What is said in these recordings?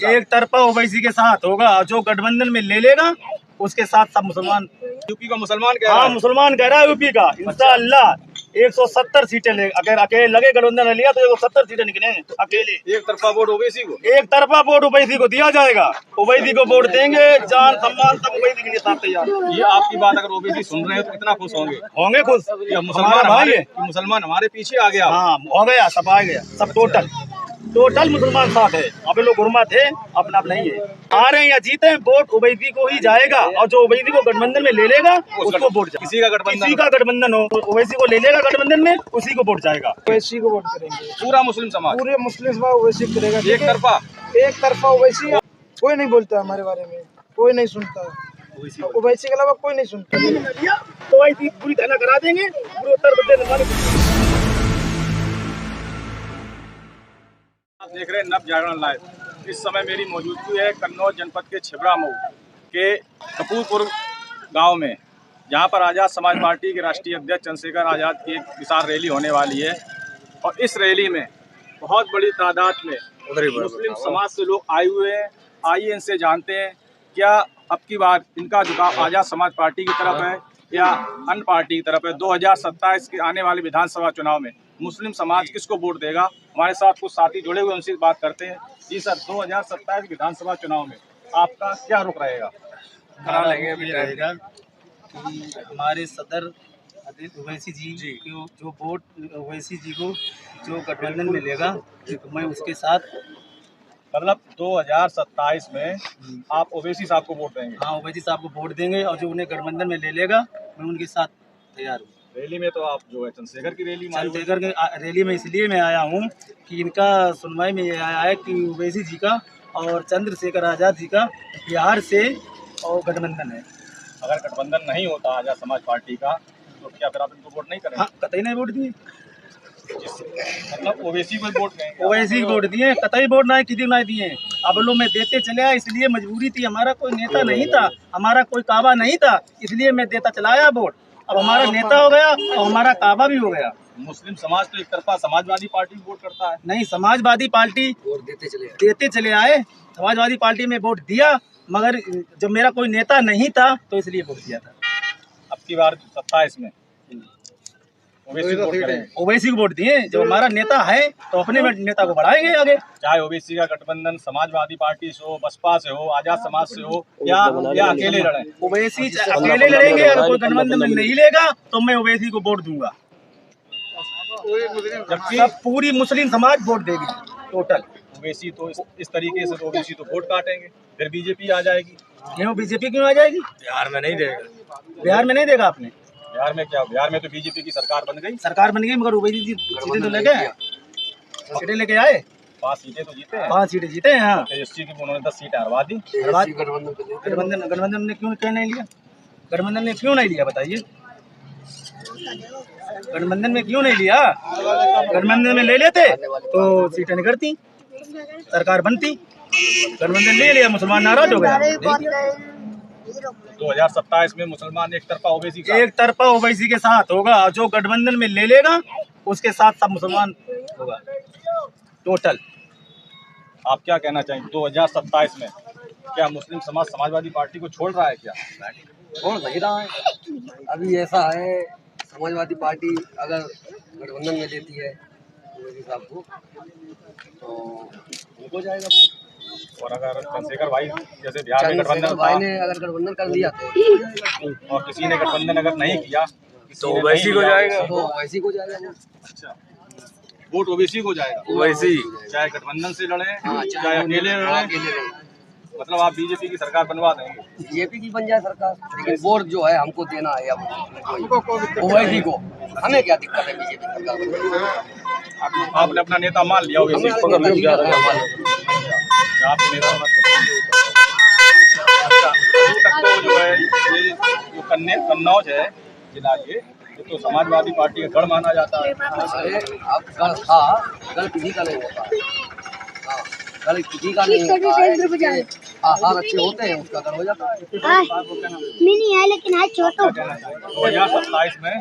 एक तरफा ओवैसी के साथ होगा, जो गठबंधन में ले लेगा उसके साथ सब मुसलमान। यूपी का मुसलमान कह रहा है। हाँ, मुसलमान कह रहा है यूपी का। इंशाअल्लाह 170 सीटें ले, अगर अकेले लगे गठबंधन ने लिया तो 170 सीटें निकलेंगे अकेले। एक तरफा वोट ओवैसी को, एक तरफा वोट ओवैसी को दिया जाएगा, ओवैसी को वोट देंगे, जान सम्मान सब ओवैसी के लिए साथ तैयार। ये आपकी बात अगर ओवैसी सुन रहे हैं तो कितना खुश होंगे? होंगे खुश। ये मुसलमान हमारे पीछे आ गया। हाँ, हो गया, सब आ गया, सब टोटल मुसलमान साथ है। अभी लोग गुरमा थे, अपना आप नहीं है। आ रहे हैं या जीते हैं, वोट ओवैसी को ही जाएगा, और जो ओवैसी को गठबंधन में ले लेगा उसको वोट जाएगा। किसी का गठबंधन हो, ओवैसी को ले लेगा गठबंधन में, उसी को वोट जाएगा। ओवैसी को वोट करेंगे, पूरा मुस्लिम समाज, पूरे मुस्लिम समाज ओवैसी करेगा। एक तरफा ओवैसी। कोई नहीं बोलता हमारे बारे में, कोई नहीं सुनता, ओवैसी के अलावा कोई नहीं सुनता। ओवैसी पूरी तरह करा देंगे, पूरे उत्तर प्रदेश। आप देख रहे हैं नव जागरण लाइव। इस समय मेरी मौजूदगी है कन्नौज जनपद के छिबरा मऊ के कपूरपुर गांव में, जहां पर आज़ाद समाज पार्टी के राष्ट्रीय अध्यक्ष चंद्रशेखर आज़ाद की एक विशाल रैली होने वाली है। और इस रैली में बहुत बड़ी तादाद में मुस्लिम समाज से लोग आए हुए हैं। आइए इनसे जानते हैं क्या अब की बार इनका झुकाव आज़ाद समाज पार्टी की तरफ है या अन्य पार्टी की तरफ है। 2027 के आने वाले विधानसभा चुनाव में मुस्लिम समाज किसको वोट देगा। हमारे साथ कुछ साथी जुड़े हुए, उनसे बात करते हैं। जी सर, 2027 विधानसभा चुनाव में आपका क्या रुख रहेगा? करा लेंगे अभी रहेगा कि हमारे सदर ओवैसी जी को जो वोट, ओवैसी जी को जो गठबंधन में लेगा, तो मैं उसके साथ। मतलब 2027 में आप ओवैसी साहब को वोट देंगे? हाँ, ओवैसी साहब को वोट देंगे, और जो उन्हें गठबंधन में ले लेगा मैं उनके साथ तैयार हूँ। रैली में तो आप जो है चंद्रशेखर की रैली चंद्रशेखर की रैली में इसलिए मैं आया हूँ कि इनका सुनवाई में ये आया है कि ओवैसी जी का और चंद्रशेखर आज़ाद जी का बिहार से और गठबंधन है। अगर गठबंधन नहीं होता आज़ाद समाज पार्टी का तो क्या फिर आप इनको वोट नहीं करेंगे? हाँ, कतई नहीं वोट दिए, मतलब ओवैसी को वोट देंगे? ओवैसी वोट दिए, कतई वोट ना किसी नहीं दिए। अब लोग मैं देते चले आया, इसलिए मजबूरी थी, हमारा कोई नेता नहीं था, हमारा कोई काबा नहीं था, इसलिए मैं देता चला आया वोट। अब हमारा नेता हो गया और हमारा काबा भी हो गया। मुस्लिम समाज तो एक तरफा समाजवादी पार्टी को वोट करता है। नहीं, समाजवादी पार्टी वोट देते चले आए, समाजवादी पार्टी में वोट दिया, मगर जब मेरा कोई नेता नहीं था तो इसलिए वोट दिया था। अब की बार 27 में ओवैसी को वोट करेंगे? ओवैसी को वोट दिए, जब हमारा नेता है तो अपने नेता को बढ़ाएंगे आगे। चाहे ओवैसी का गठबंधन समाजवादी पार्टी से हो, बसपा से हो, आजाद समाज से हो, या अकेले लड़े। ओवैसी अकेले लड़ेंगे, अगर कोई गठबंधन में नहीं लेगा तो मैं ओवैसी को वोट दूंगा, जबकि पूरी मुस्लिम समाज वोट देगी टोटल। ओवैसी तो इस तरीके से ओवैसी तो वोट काटेंगे, फिर बीजेपी आ जाएगी। क्यों बीजेपी क्यों आ जाएगी? बिहार में नहीं देगा। बिहार में नहीं देगा आपने? बिहार में क्या, बिहार में तो बीजेपी की सरकार बन गई। सरकार बन गई, मगर ओवैसी जी सीटें तो लेके आए, सीटें लेके आए, 5 सीटें तो जीते हैं। 5 सीटें जीते हैं। हाँ, तेजस्वी की उन्होंने 10 सीटें हरवा दी। गठबंधन ने क्यों नहीं लिया? गठबंधन ने क्यों नहीं लिया बताइए? गठबंधन में क्यों नहीं लिया? गठबंधन में ले लेते तो सीटें निकलती, सरकार बनती। गठबंधन ले लिया, मुसलमान नाराज हो गया। 2027 में मुसलमान एक तरफा ओवैसी के साथ होगा, जो गठबंधन में ले लेगा उसके साथ सब मुसलमान होगा टोटल। आप क्या कहना चाहेंगे 2027 में क्या मुस्लिम समाज समाजवादी पार्टी को छोड़ रहा है? क्या छोड़ नहीं रहा है। अभी ऐसा है, समाजवादी पार्टी अगर गठबंधन में लेती है ओवैसी साहब को तो उनको जाएगा वोट। और अगर चंद्रशेखर भाई जैसे बिहार में गठबंधन भाई ने अगर गठबंधन कर दिया तो और किसी ने गठबंधन अगर नहीं किया तो ओवैसी को जाएगा। तो ओवैसी को जाएगा। अच्छा, वोट ओवैसी को जाएगा। ओवैसी चाहे गठबंधन से लड़े, चाहे अकेले लड़े। मतलब आप बीजेपी की सरकार बनवा देंगे? बीजेपी की बन जाए सरकार, लेकिन वोट जो है हमको देना है अब ओवैसी को। हमें क्या दिक्कत है बीजेपी सरकार? आपने अपना नेता मान लिया ओवैसी को? आपके नेता अभी तक तो जो है ये जो कन्नौज है जिला, ये तो समाजवादी पार्टी का गढ़ माना जाता है। अब गढ़ था, गढ़ किसी का नहीं होता। हाँ, गढ़ किसी का नहीं होता है। आहार अच्छे होते हैं उसका गढ़ हो जाता है। मिनी है लेकिन है छोटो। 2027 में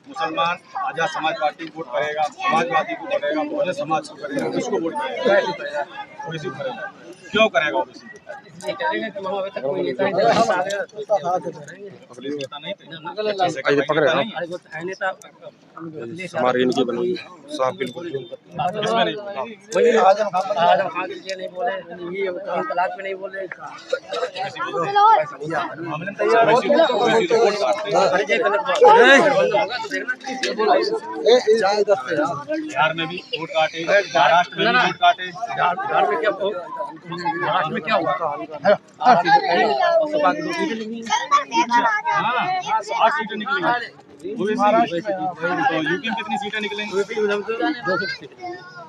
मुसलमान आजाद समाज पार्टी को वोट करेगा, समाजवादी को करेगा, बहुजन समाज को करेगा, किसको वोट करेगा? ओवैसी को करेगा। क्यों करेगा ओबीसी? नेता नहीं थे। हमारे इनकी बनी साहब बिल्कुल इसमें नहीं बोला। बिहार में भी वोट काटे, महाराष्ट्र में भी वोट काटे। महाराष्ट्र में क्या हुआ? 8 सीटें निकली। तो यूपी में कितनी सीटें निकलेंगी?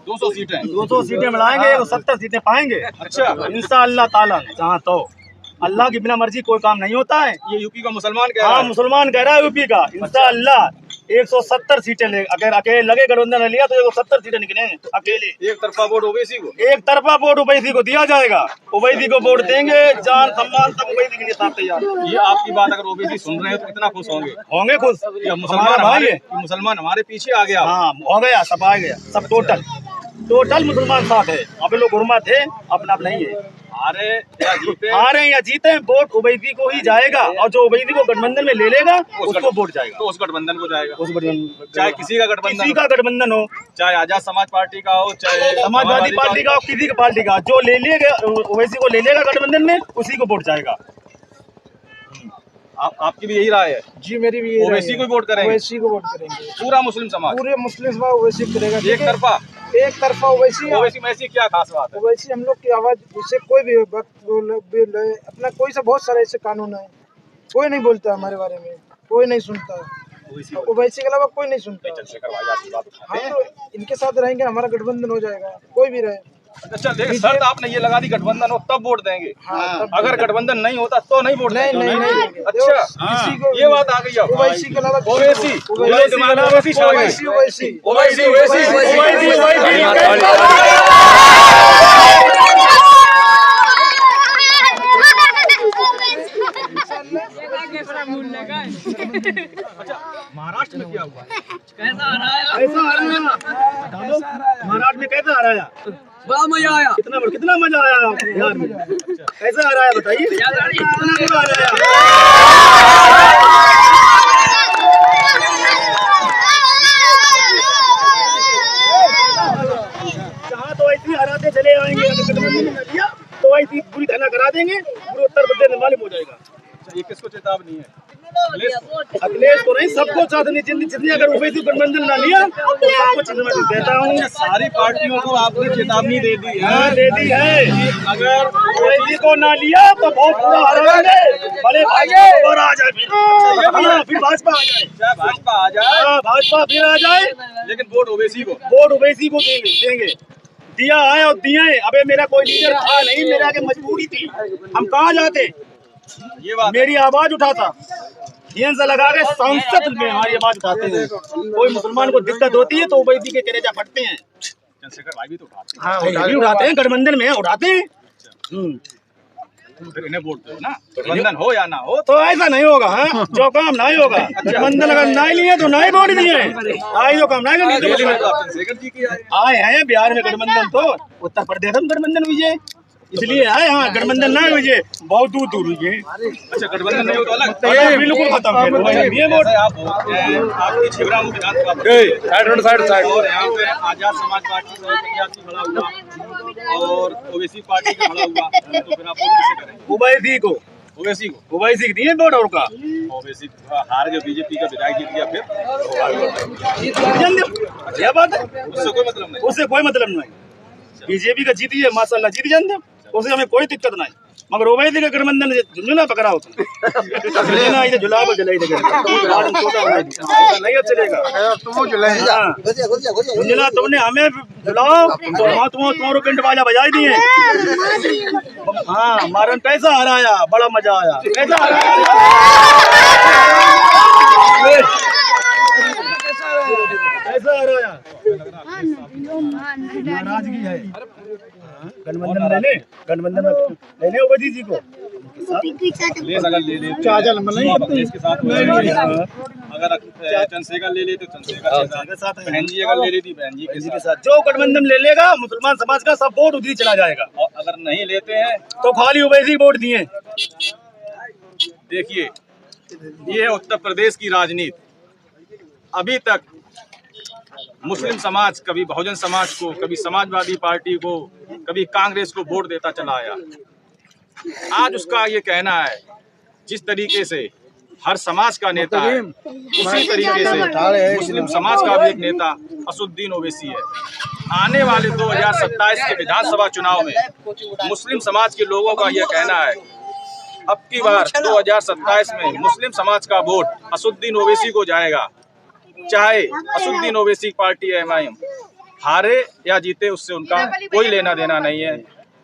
200 सीटें। 200 सीटें मिलाएंगे, 70 सीटें पाएंगे। अच्छा, इंशाअल्लाह ताला चाहा तो। अल्लाह की बिना मर्जी कोई काम नहीं होता है। ये यूपी का मुसलमान कह रहा हाँ, है। मुसलमान कह रहा है यूपी का। इंशाअल्लाह 170 सीटें ले, अगर अकेले लगे गठबंधन ने लिया तो 170 सीटें निकलेंगे अकेले। एक तरफा वोट ओबीसी को। एक तरफा वोट ओवैसी को दिया जाएगा। ओवैसी को वोट देंगे, जान सम्मान सब ओवैसी के लिए साथ तैयार। ये आपकी बात अगर ओबीसी सुन रहे हैं तो कितना खुश होंगे? होंगे खुश। ये हमारा मुसलमान हमारे पीछे आ गया। हाँ, हो गया, सब आ गया, सब टोटल मुसलमान साथ है। अब लोग गुरमा थे, अपना नहीं है। हारे या जीते, हारे या जीते वोट ओवैसी को ही जाएगा, और जो ओवैसी को गठबंधन में ले लेगा उसको वोट जाएगा। तो उस गठबंधन को जाएगा। उस गठबंधन, चाहे किसी का गठबंधन हो, चाहे आजाद समाज पार्टी का हो, चाहे समाजवादी पार्टी का हो, किसी की पार्टी का, जो ले लेगा ओवैसी को ले लेगा गठबंधन में, उसी को वोट जाएगा। आपकी भी यही राय है? जी, मेरी भी यही ओवैसी को वोट करेंगे। ओवैसी को वोट करेंगे। पूरा मुस्लिम समाज, पूरे मुस्लिम समाज ओवैसी करेगा। एक तरफा ओवैसी। ओवैसी में ऐसी क्या खास बात है? ओवैसी हम लोग की आवाज, जिससे कोई भी वक्त अपना कोई सा बहुत सारे ऐसे कानून है, कोई नहीं बोलता हमारे बारे में, कोई नहीं सुनता। ओवैसी के अलावा कोई नहीं सुनता। हाँ, तो इनके साथ रहेंगे, हमारा गठबंधन हो जाएगा, कोई भी रहे। अच्छा, लेकिन शर्त आपने ये लगा दी गठबंधन हो तब वोट देंगे। हाँ, अगर गठबंधन नहीं होता तो नहीं वोट देंगे। नहीं। अच्छा, किसी को ये बात आ गई। अब ओवैसी के अलावा ओवैसी महाराष्ट्र में क्या हुआ? कैसा आ रहा है? महाराष्ट्र में कैसा आ रहा है? बड़ा मजा आया। कितना मजा आया बिहार में? कैसा आ रहा है बताइए? कितना मजा आ रहा है? जहाँ तो ऐसे हराते चले आएंगे, तो ऐसी पूरी धरना करा देंगे, पूरे उत्तर प्रदेश में मालूम हो जाएगा। ये किसको चेतावनी है? अखिलेश को नहीं, सबको चाहते जितनी अगर ओवैसी गठबंधन ना लिया तो सबको चेतावनी देता हूँ। सारी पार्टियों को आपने चेतावनी दे दी है। दे दी है। अगर ओवैसी को ना लिया तो बहुत बुरा हराएंगे। भले भाजपा और आ जाए, फिर भाजपा आ जाए, चाहे भाजपा आ जाए, भाजपा फिर आ जाए, लेकिन वोट ओबीसी को देंगे। दिया है और दिए। अबे मेरा कोई लीडर था नहीं, मेरा के मजबूरी थी, हम कहाँ जाते। ये बात मेरी आवाज उठाता, से लगा के संसद में हमारी आवाज उठाते हैं। कोई मुसलमान को दिक्कत होती है तो ओवैसी के कलेजा फटते हैं। चंद्रशेखर भाई भी तो उठाते हाँ, उठाते हैं, गठबंधन में उठाते हैं। फिर इन्हें वोट दो ना, गठबंधन हो या ना हो। तो ऐसा नहीं होगा। हाँ, जो काम नहीं होगा, गठबंधन अगर नहीं लिए तो नहीं वोट दिए, आई जो काम नहीं लिए तो चंद्रशेखर जी की आए हैं। बिहार में गठबंधन तो उत्तर प्रदेश में गठबंधन हुई, इसलिए आए। हाँ, गठबंधन ना हुई, बहुत दूर हुई है। अच्छा, गठबंधन नहीं हो तो अलग, ये बिल्कुल खत्म है। ये वोट आप आपकी छिबरामऊ विधानसभा और यहाँ पे आजाद समाज पार्टी का खड़ा हुआ और ओबीसी पार्टी का खड़ा हुआ, तो फिर आप वोट किसे करेंगे? ओबीसी को ओवैसी दिए वोट और का ओबीसी हार गए, बीजेपी का विधायक जीत गया, फिर क्या बात है? उससे कोई मतलब नहीं। बीजेपी का जीती है, माशाल्लाह जीत जाते, उससे हमें कोई दिक्कत नहीं। मगर ओवैसी का गठबंधन झुंझुना पकड़ा होता झुला जलाई नहीं चलेगा। झुंझुना तुमने हमें झुलाओ तो तुम्हारे पिंड बाजा बजाई दिए। हाँ, मारन कैसा हराया, बड़ा मजा आया। कैसा हराया? नाराजगी है। गठबंधन ले ले ओवैसी जी को। अखिलेश अगर ले ले अखिलेश के साथ अगर चंद्रशेखर ले ले तो चंद्रशेखर के साथ, बहन जी अगर ले लेती बहन जी के साथ, जो गठबंधन ले लेगा मुसलमान समाज का सब वोट उधर चला जाएगा। और अगर नहीं लेते हैं तो खाली ओवैसी वोट दिए। देखिए ये है उत्तर प्रदेश की राजनीति। अभी तक मुस्लिम समाज कभी बहुजन समाज को, कभी समाजवादी पार्टी को, कभी कांग्रेस को वोट देता चला आया। आज उसका ये कहना है जिस तरीके से हर समाज का नेता है उसी तरीके से मुस्लिम समाज का भी एक नेता असदुद्दीन ओवैसी है। आने वाले 2027 के विधानसभा चुनाव में मुस्लिम समाज के लोगों का यह कहना है अब की बार 2027 में मुस्लिम समाज का वोट असदुद्दीन ओवैसी को जाएगा। चाहे असदुद्दीन ओवैसी पार्टी एमआईएम हारे या जीते उससे उनका कोई लेना देना नहीं है।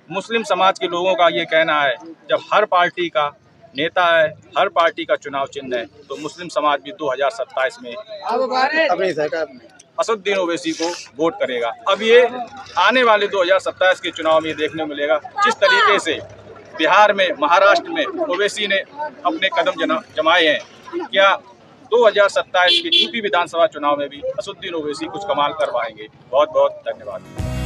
मुस्लिम समाज के लोगों का ये कहना है जब हर पार्टी का नेता है, हर पार्टी का चुनाव चिन्ह है, तो मुस्लिम समाज भी 2027 में असदुद्दीन ओवैसी को वोट करेगा। अब ये आने वाले 2027 के चुनाव में देखने को मिलेगा जिस तरीके से बिहार में, महाराष्ट्र में ओवैसी ने अपने कदम जमाए हैं, क्या 2027 के यूपी विधानसभा चुनाव में भी असदुद्दीन ओवैसी कुछ कमाल कर पाएंगे। बहुत बहुत धन्यवाद।